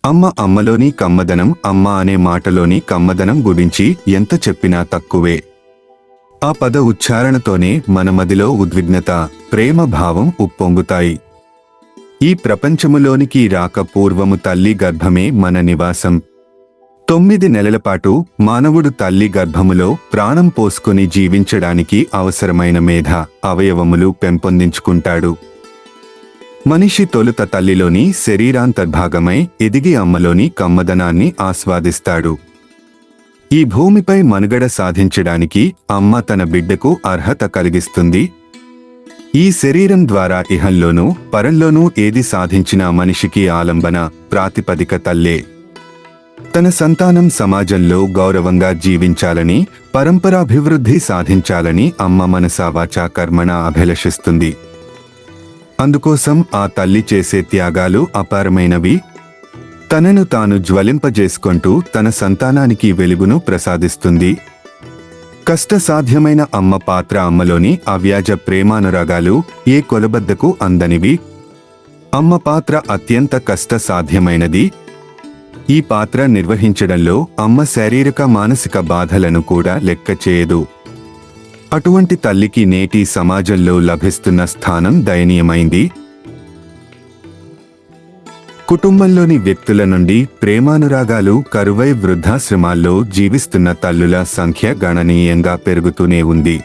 అమ్మ అమ్మలోని కమ్మదనం, అమ్మ అనే మాటలోని కమ్మదనం గురించి ఎంత చెప్పినా తక్కువే. ఆ పద ఉచ్చారణతోనే మన మదిలో ఉద్విగ్నత, ప్రేమ భావం ఉప్పొంగుతాయి. ఈ ప్రపంచములోనికి రాక పూర్వము తల్లి గర్భమే మన నివాసం. 9 నెలల పాటు మానవుడు తల్లి గర్భములో ప్రాణం పోసుకొని జీవించడానికి అవసరమైన మేధ, అవయవములు పెంపొందించుకుంటాడు. మనిషి తొలుత తల్లిలోని శరీరాంతర్భాగమై ఎదిగి అమ్మలోని కమ్మదనాన్ని ఆస్వాదిస్తాడు. ఈ భూమిపై మనుగడ సాధించడానికి అమ్మ తన బిడ్డకు అర్హత కలిగిస్తుంది. ఈ శరీరం ద్వారా ఇహంలోనూ పరంలోనూ ఏది సాధించినా మనిషికి ఆలంబన, ప్రాతిపదిక తల్లే. తన సంతానం సమాజంలో గౌరవంగా జీవించాలని, పరంపరాభివృద్ధి సాధించాలని అమ్మ మనసా వాచా కర్మణ అభిలషిస్తుంది. అందుకోసం ఆ తల్లి చేసే త్యాగాలు అపారమైనవి. తనను తాను జ్వలింపజేసుకుంటూ తన సంతానానికి వెలుగును ప్రసాదిస్తుంది. కష్టసాధ్యమైన అమ్మ పాత్ర, అమ్మలోని అవ్యాజ ప్రేమానురాగాలు ఏ కొలబద్దకు అందనివి. అమ్మ పాత్ర అత్యంత కష్టసాధ్యమైనది. ఈ పాత్ర నిర్వహించడంలో అమ్మ శారీరక మానసిక బాధలను కూడా లెక్క చేయదు. అటువంటి తల్లికి నేటి సమాజంలో లభిస్తున్న స్థానం దయనీయమైంది. కుటుంబంలోని వ్యక్తుల నుండి ప్రేమానురాగాలు కరువై వృద్ధాశ్రమాల్లో జీవిస్తున్న తల్లుల సంఖ్య గణనీయంగా పెరుగుతూనే ఉంది.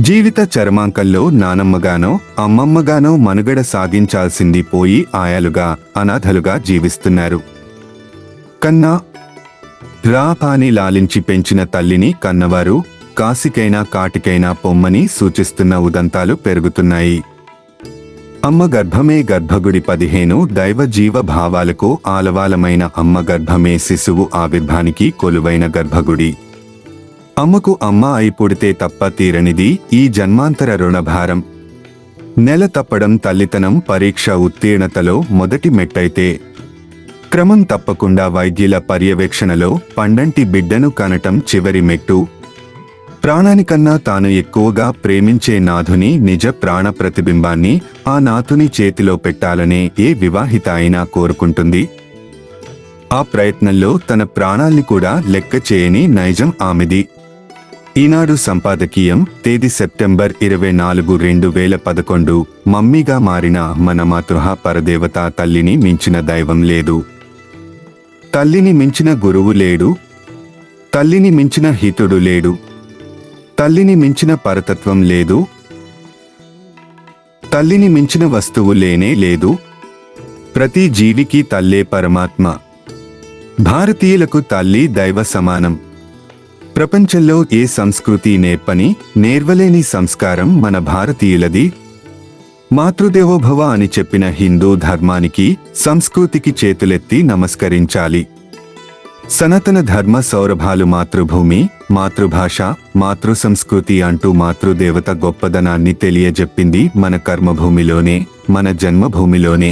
జీవిత చరమాంకంలో నానమ్మగానో అమ్మమ్మగానో మనుగడ సాగించాల్సింది పోయి ఆయాలుగా, అనాథలుగా జీవిస్తున్నారు. కన్నా రాపాని లాలించి పెంచిన తల్లిని కన్నవారు కాసికైనా కాటికైనా పొమ్మని సూచిస్తున్న ఉదంతాలు పెరుగుతున్నాయి. అమ్మ గర్భమే గర్భగుడి. 15 దైవ జీవ భావాలకు ఆలవాలమైన అమ్మ గర్భమే శిశువు ఆవిర్భానికి కొలువైన గర్భగుడి. అమ్మకు అమ్మ అయి పుడితే తప్ప తీరనిది ఈ జన్మాంతర రుణభారం. నెల తప్పడం తల్లితనం పరీక్ష ఉత్తీర్ణతలో మొదటి మెట్టయితే, క్రమం తప్పకుండా వైద్యుల పర్యవేక్షణలో పండంటి బిడ్డను కనటం చివరి మెట్టు. ప్రాణానికన్నా తాను ఎక్కువగా ప్రేమించే నాథుని నిజ ప్రాణ ప్రతిబింబాన్ని ఆ నాథుని చేతిలో పెట్టాలనే ఏ వివాహిత అయినా కోరుకుంటుంది. ఆ ప్రయత్నంలో తన ప్రాణాల్ని కూడా లెక్క చేయని నైజం ఆమెది. ఈనాడు సంపాదకీయం, తేదీ సెప్టెంబర్ 24, 2011. మమ్మీగా మారిన మన మాతృహ పరదేవత. తల్లిని మించిన దైవం లేదు. తల్లిని మించిన గురువు లేడు. తల్లిని మించిన హితుడు లేడు. తల్లిని మించిన పరతత్వం లేదు. తల్లిని మించిన వస్తువు లేనే లేదు. ప్రతి జీవికి తల్లే పరమాత్మ. భారతీయులకు తల్లి దైవ సమానం. ప్రపంచంలో ఏ సంస్కృతి నేర్పని, నేర్వలేని సంస్కారం మన భారతీయులది. మాతృదేవోభవ అని చెప్పిన హిందూ ధర్మానికి, సంస్కృతికి చేతులెత్తి నమస్కరించాలి. సనాతన ధర్మ సౌరభాలు మాతృభూమి, మాతృభాష, మాతృ సంస్కృతి అంటూ మాతృదేవత గొప్పదనాన్ని తెలియజెప్పింది మన కర్మభూమిలోనే, మన జన్మభూమిలోనే.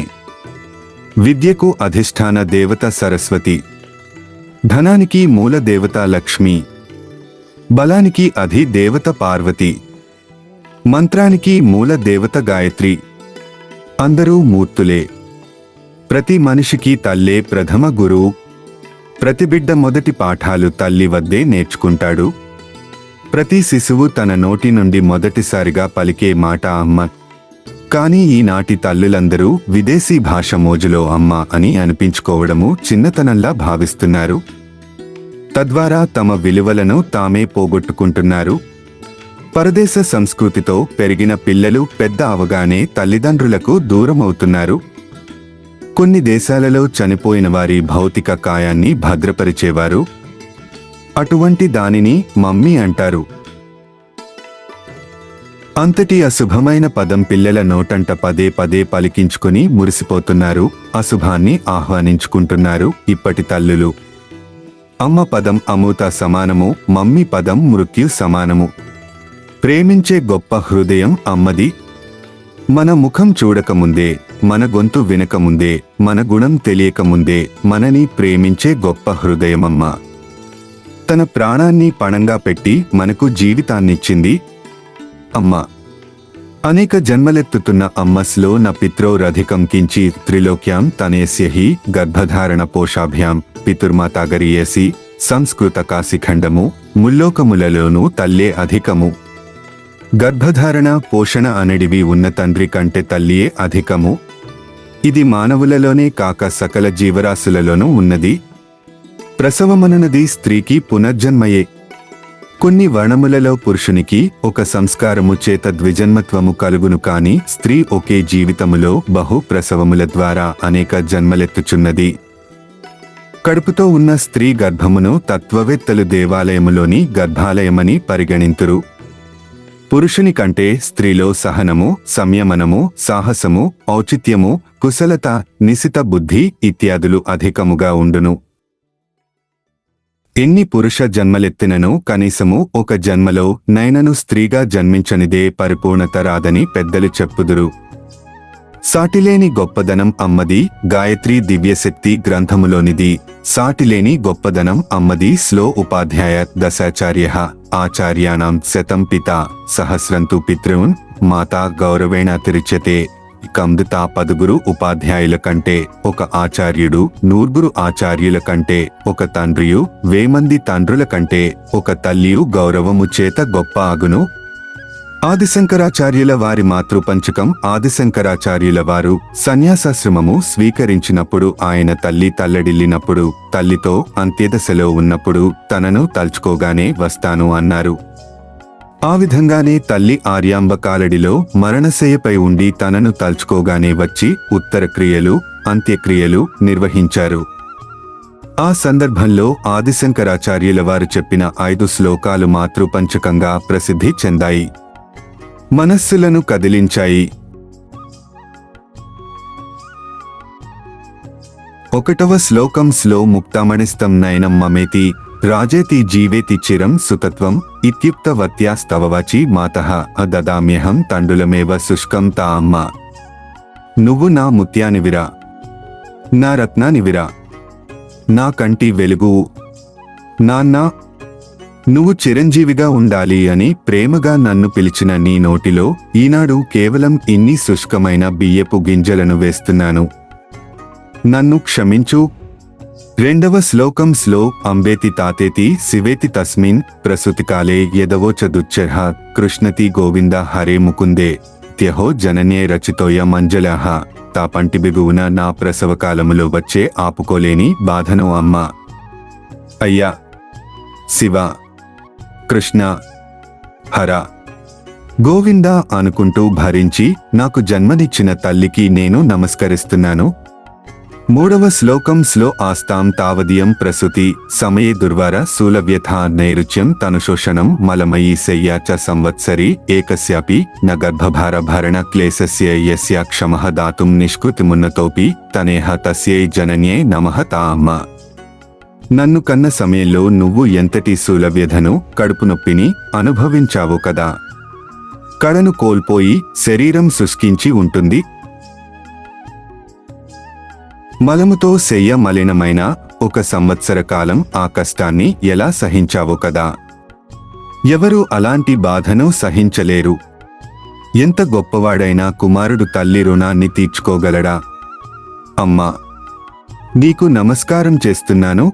విద్యకు అధిష్టాన దేవత సరస్వతి, ధనానికి మూల దేవత లక్ష్మి, బలానికి అధి దేవత పార్వతి, మంత్రానికి మూల దేవత గాయత్రి. అందరూ మూర్తులే. ప్రతి మనిషికి తల్లే ప్రథమ గురువు. ప్రతి బిడ్డ మొదటి పాఠాలు తల్లి వద్దే నేర్చుకుంటాడు. ప్రతి శిశువు తన నోటి నుండి మొదటిసారిగా పలికే మాట అమ్మ. కానీ ఈనాటి తల్లులందరూ విదేశీ భాష మోజులో అమ్మ అని అనిపించుకోవడము చిన్నతనంలా భావిస్తున్నారు. తద్వారా తమ విలువలను తామే పోగొట్టుకుంటున్నారు. పరదేశ సంస్కృతితో పెరిగిన పిల్లలు పెద్ద అవగానే తల్లిదండ్రులకు దూరమవుతున్నారు. కొన్ని దేశాలలో చనిపోయిన వారి భౌతిక కాయాన్ని భద్రపరిచేవారు. అటువంటి దానిని మమ్మీ అంటారు. అంతటి అశుభమైన పదం పిల్లల నోటంట పదే పదే పలికించుకుని మురిసిపోతున్నారు. అశుభాన్ని ఆహ్వానించుకుంటున్నారు ఇప్పటి తల్లులు. అమ్మ పదం అమృత సమానము, మమ్మీ పదం మృత్యు సమానము. ప్రేమించే గొప్ప హృదయం అమ్మది. మన ముఖం చూడకముందే, మన గొంతు వినకముందే, మన గుణం తెలియకముందే మనని ప్రేమించే గొప్ప హృదయమమ్మ. తన ప్రాణాన్ని పణంగా పెట్టి మనకు జీవితాన్నిచ్చింది అమ్మ. అనేక జన్మలెత్తుతున్న అమ్మస్లో న పిత్రోరధికం కించి త్రిలోక్యాం తనేస్య హి గర్భధారణ పోషాభ్యాం పితుర్మాతాగరీయసి సంస్కృత కాశిఖండము ముల్లోకములలోనూ తల్లే అధికము. గర్భధారణ పోషణ అనడివి ఉన్న తండ్రి కంటే తల్లియే అధికము. ఇది మానవులలోనే కాక సకల జీవరాశులలోనూ ఉన్నది. ప్రసవమనున్నది స్త్రీకి పునర్జన్మయే. కొన్ని వర్ణములలో పురుషునికి ఒక సంస్కారము చేత ద్విజన్మత్వము కలుగును కాని స్త్రీ ఒకే జీవితములో బహు ప్రసవముల ద్వారా అనేక జన్మలెత్తుచున్నది. కడుపుతో ఉన్న స్త్రీ గర్భమును తత్వవేత్తలు దేవాలయములోని గర్భాలయమని పరిగణింతురు. పురుషుని కంటే స్త్రీలో సహనము, సంయమనము, సాహసము, ఔచిత్యము, కుశలత, నిశిత బుద్ధి ఇత్యాదులు అధికముగా ఉండును. ఎన్ని పురుష జన్మలెత్తినను కనీసము ఒక జన్మలో నైనను స్త్రీగా జన్మించనిదే పరిపూర్ణత రాదని పెద్దలు చెప్పుదురు. సాటిలేని గొప్పదనం అమ్మది గాయత్రీ దివ్యశక్తి గ్రంథములోనిది. సాటిలేని గొప్పదనం అమ్మది శ్లో ఉపాధ్యాయ దశాచార్యః ఆచార్యాణం శతం పితా సహస్రంతు పితॄన్ మాతా గౌరవేణ తిరిచ్యతే. కందుతా పదుగురు ఉపాధ్యాయుల కంటే ఒక ఆచార్యుడు, నూర్గురు ఆచార్యుల కంటే ఒక తండ్రియు, వేమంది తండ్రుల కంటే ఒక తల్లియు గౌరవము చేత గొప్ప అగును. ఆదిశంకరాచార్యుల వారి మాతృపంచకం. ఆదిశంకరాచార్యుల వారు సన్యాసాశ్రమము స్వీకరించినప్పుడు ఆయన తల్లి తల్లడిల్లినప్పుడు తల్లితో అంత్యదశలో ఉన్నప్పుడు తనను తలుచుకోగానే వస్తాను అన్నారు. ఆ విధంగానే తల్లి ఆర్యాంబ కాలడిలో మరణశయ్యపై ఉండి తనను తలుచుకోగానే వచ్చి ఉత్తర క్రియలు, అంత్యక్రియలు నిర్వహించారు. ఆ సందర్భంలో ఆదిశంకరాచార్యుల వారు చెప్పిన 5 శ్లోకాలు మాతృపంచకంగా ప్రసిద్ధి చెందాయి, మనస్సులను కదిలించాయి. 1వ శ్లోకం శ్లో ముక్తామణిస్తం నయనం మమేతి రాజేతి జీవేతి చిరం సుతత్వం ఇత్యుక్తవత్యాస్తవవాచి మాతః దదామ్యహం తండులమేవ శుష్కం తా అమ్మ. నువ్వు నా ముత్యానివిరా, నా రత్నానివిరా, నా కంటి వెలుగు. నాన్న, నువ్వు చిరంజీవిగా ఉండాలి అని ప్రేమగా నన్ను పిలిచిన నీ నోటిలో ఈనాడు కేవలం ఇన్ని శుష్కమైన బియ్యపు గింజలను వేస్తున్నాను. నన్ను క్షమించు. 2వ శ్లోకం శ్లో అంబేతి తాతేతి శివేతి తస్మిన్ ప్రసూతికాలే యదవోచదుచ్చర్హ కృష్ణతి గోవింద హరే ముకుందే త్యహో జనన్యే రచితోయ మంజలాహ. తా పంటి బిగువున నా ప్రసవకాలములో వచ్చే ఆపుకోలేని బాధను అమ్మ, అయ్యా, శివ, కృష్ణ, హర, గోవింద అనుకుంటూ భరించి నాకు జన్మనిచ్చిన తల్లికి నేను నమస్కరిస్తున్నాను. 3వ శ్లోకం శ్లో ఆస్తాం తావదియం ప్రసూతి సమయే దుర్వార శూలవ్యథా నైరుచ్యం తనుశోషణం మలమయీ శయ్యా చ సంవత్సరీ ఏకస్యాపి న గర్భభార భరణ క్లేశస్య యస్యా క్షమః దాతుం నిష్కృతిమున్నతోపి తనేహ తస్యై జనన్యే నమః తా అమ్మ. నన్ను కన్న సమయంలో నువ్వు ఎంతటి శూలవ్యధను, కడుపు నొప్పిని అనుభవించావు కదా. కళను కోల్పోయి శరీరం శుష్కించి ఉంటుంది. మలముతో శయ్య మలినమైన 1 సంవత్సర కాలం ఆ కష్టాన్ని ఎలా సహించావో కదా. ఎవరు అలాంటి బాధను సహించలేరు. ఎంత గొప్పవాడైనా కుమారుడు తల్లి రుణాన్ని తీర్చుకోగలడా? అమ్మా, నీకు నమస్కారం చేస్తున్నాను.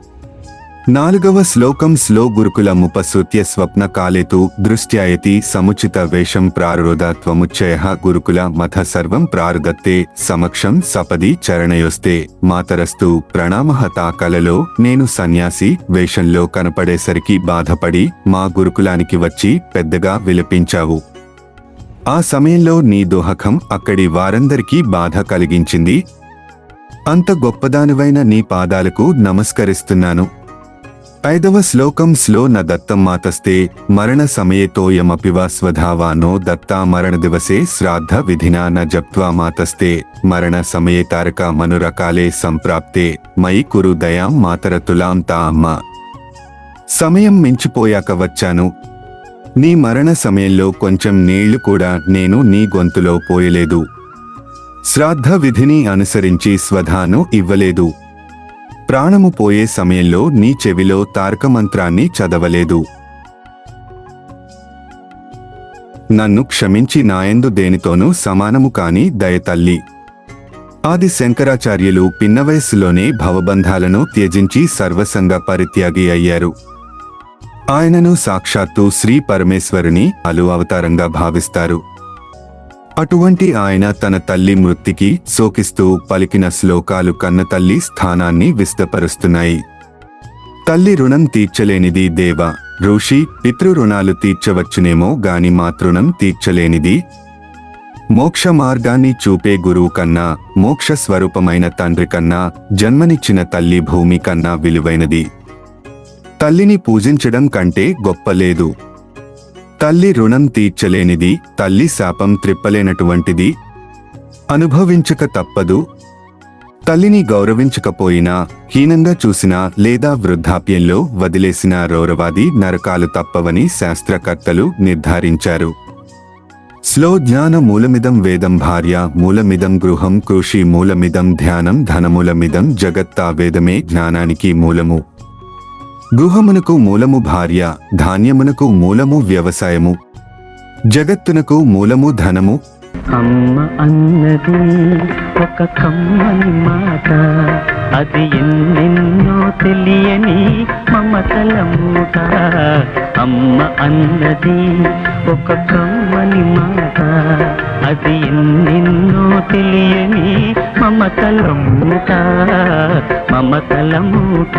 4వ శ్లోకం శ్లో గురుకులముపసృత్య స్వప్న కాలేతు దృష్ట్యాయతి సముచిత వేషం ప్రారురోధ త్వముచ్చయః గురుకుల మథ సర్వం ప్రారుదత్తే సమక్షం సపది చరణయోస్తే మాతరస్తు ప్రణామః. తా కలలో నేను సన్యాసి వేషంలో కనపడేసరికి బాధపడి మా గురుకులానికి వచ్చి పెద్దగా విలపించావు. ఆ సమయంలో నీ దోహకం అక్కడి వారందరికీ బాధ కలిగించింది. అంత గొప్పదానివైన నీ పాదాలకు నమస్కరిస్తున్నాను. 5వ శ్లోకం శ్లో న దత్తం మాతస్తే మరణ సమయేతోయమపివా స్వధావా నో దత్తా మరణ దివసే శ్రాద్ధ విధినా న జప్త్వా మాతస్తే మరణ సమయే తారక మనురకాలే సంప్రాప్తే మయి కురు దయాం మాతరతులాం తా అమ్మ. సమయం మించిపోయాక వచ్చాను. నీ మరణ సమయంలో కొంచెం నీళ్లు కూడా నేను నీ గొంతులో పోయలేదు. శ్రాద్ధ విధిని అనుసరించి స్వధాను ఇవ్వలేదు. ప్రాణము పోయే సమయంలో నీ చెవిలో తారక మంత్రాన్ని చదవలేదు. నన్ను క్షమించి నాయందు దేనితోనూ సమానము కాని దయతల్లి. ఆది శంకరాచార్యులు పిన్న వయస్సులోనే భవబంధాలను త్యజించి సర్వసంగ పరిత్యాగి అయ్యారు. ఆయనను సాక్షాత్తు శ్రీ పరమేశ్వరుని అవతారంగా భావిస్తారు. అటువంటి ఆయన తన తల్లి మృత్తికి శోకిస్తూ పలికిన శ్లోకాలు కన్నతల్లి స్థానాన్ని విస్తపరుస్తున్నాయి. తల్లి రుణం తీర్చలేనిది దేవ, ఋషి, పితృ రుణాలు తీర్చవచ్చునేమో గాని మాతృణం తీర్చలేనిది. మోక్ష మార్గాన్ని చూపే గురువు కన్నా, మోక్ష స్వరూపమైన తండ్రి కన్నా, జన్మనిచ్చిన తల్లి భూమి కన్నా విలువైనది. తల్లిని పూజించడం కంటే గొప్ప లేదు. తల్లి రుణం తీర్చలేనిది, తల్లి శాపం త్రిప్పలేనటువంటిది. అనుభవించక తప్పదు. తల్లిని గౌరవించకపోయినా, హీనంగా చూసినా లేదా వృద్ధాప్యంలో వదిలేసిన రౌరవాది నరకాలు తప్పవని శాస్త్రకర్తలు నిర్ధారించారు. స్లో జ్ఞాన మూలమిదం వేదం భార్య మూలమిదం గృహం కృషి మూలమిదం ధ్యానం ధనమూలమిదం జగత్తా వేదమే జ్ఞానానికి మూలము. గృహమునకు మూలము భార్య, ధాన్యమునకు మూలము వ్యవసాయము, జగత్తునకు మూలము ధనము. అమ్మ అన్నది ఒక కమ్మని మాట, అది ఎన్నెన్నో తెలియని మమతల మూట. అమ్మ అన్నది ఒక కమ్మని మాట, అది ఎన్నెన్నో తెలియని మమతల మూట, మమతల మూట.